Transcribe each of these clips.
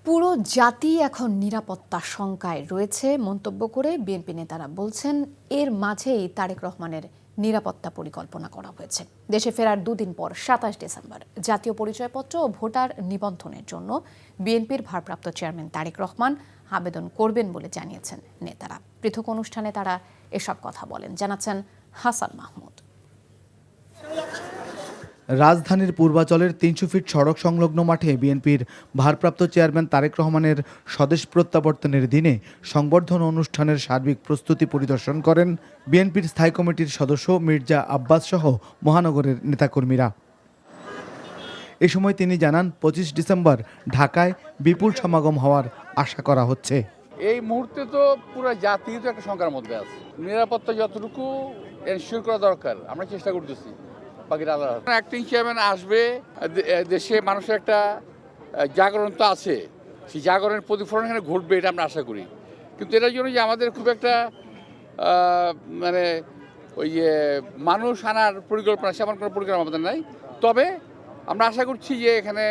পুরো জাতি এখন নিরাপত্তার শঙ্কায় রয়েছে মন্তব্য করে বিএনপি নেতারা বলছেন, এর মাঝেই তারেক রহমানের নিরাপত্তা পরিকল্পনা করা হয়েছে। দেশে ফেরার দুদিন পর ২৭ ডিসেম্বর জাতীয় পরিচয়পত্র ও ভোটার নিবন্ধনের জন্য বিএনপির ভারপ্রাপ্ত চেয়ারম্যান তারেক রহমান আবেদন করবেন বলে জানিয়েছেন নেতারা। পৃথক অনুষ্ঠানে তারা এসব কথা বলেন, জানাচ্ছেন হাসান মাহমুদ। রাজধানীর পূর্বাচলের ৩০০ ফিট সড়ক সংলগ্ন মাঠে বিএনপির ভারপ্রাপ্ত চেয়ারম্যান তারেক রহমানের স্বদেশ প্রত্যাবর্তনের দিনে সংবর্ধনা অনুষ্ঠানের সার্বিক প্রস্তুতি পরিদর্শন করেন বিএনপির স্থায়ী কমিটির সদস্য মির্জা আব্বাস সহ মহানগরের নেতাকর্মীরা। এ সময় তিনি জানান, ২৫ ডিসেম্বর ঢাকায় বিপুল সমাগম হওয়ার আশা করা হচ্ছে। এই মুহূর্তে তো পুরো জাতি তো একটা শঙ্কার মধ্যে আছে। নিরাপত্তা যতটুকু এনশিওর করা দরকার আমরা চেষ্টা করতেছি। অ্যাক্টিং চেয়ারম্যান আসবে, দেশে মানুষের একটা জাগরণ তো আছে, সেই জাগরণের প্রতিফলন এখানে ঘটবে এটা আমরা আশা করি। কিন্তু এটার জন্য যে আমাদের খুব একটা মানে ওই মানুষ আনার পরিকল্পনা, সেমন কোনো পরিকল্পনা আমাদের নাই। তবে আমরা আশা করছি যে এখানে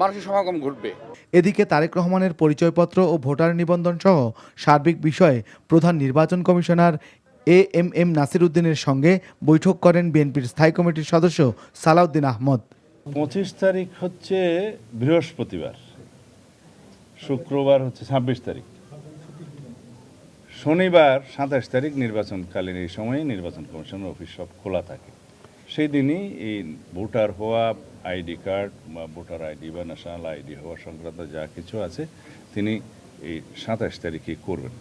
মানুষের সমাগম ঘটবে। এদিকে তারেক রহমানের পরিচয়পত্র ও ভোটার নিবন্ধন সহ সার্বিক বিষয়ে প্রধান নির্বাচন কমিশনার এএমএম নাসির উদ্দিনের সঙ্গে বৈঠক করেন বিএনপির স্থায়ী কমিটির সদস্য সালাউদ্দিন আহমদ। ২৫ তারিখ হচ্ছে বৃহস্পতিবার, শুক্রবার হচ্ছে ২৬ তারিখ, শনিবার ২৭ তারিখ নির্বাচনকালীন এই সময়ে নির্বাচন কমিশনের অফিস সব খোলা থাকে। সেই দিনই এই ভোটার হওয়া, আইডি কার্ড বা ভোটার আইডি বা ন্যাশনাল আইডি হওয়া সংক্রান্ত যা কিছু আছে তিনি এই ২৭ তারিখে করবেন।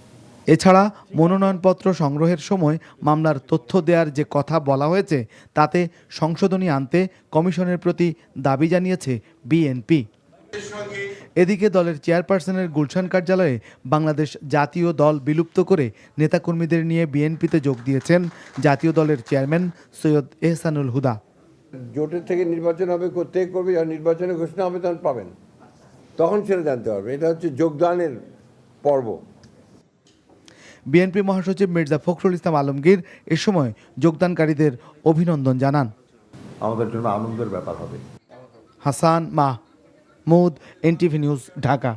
এছাড়া মনোনয়নপত্র সংগ্রহের সময় মামলার তথ্য দেওয়ার যে কথা বলা হয়েছে তাতে সংশোধনী আনতে কমিশনের প্রতি দাবি জানিয়েছে বিএনপি। এদিকে দলের চেয়ারপারসনের গুলশান কার্যালয়ে বাংলাদেশ জাতীয় দল বিলুপ্ত করে নেতাকর্মীদের নিয়ে বিএনপিতে যোগ দিয়েছেন জাতীয় দলের চেয়ারম্যান সৈয়দ এহসানুল হুদা। জোটের থেকে নির্বাচন হবে, কোথেকে করবে, আর নির্বাচনের ঘোষণা হবে তখন পাবেন, তখন সেটা জানতে পারবে। এটা হচ্ছে যোগদানের পর্ব। বিএনপি মহাসচিব মির্জা ফখরুল ইসলাম আলমগীর এ সময় যোগদানকারীদের অভিনন্দন জানান। আমাদের জন্য আনন্দের ব্যাপার হবে। Hasan Mahmud, NTV news, Dhaka.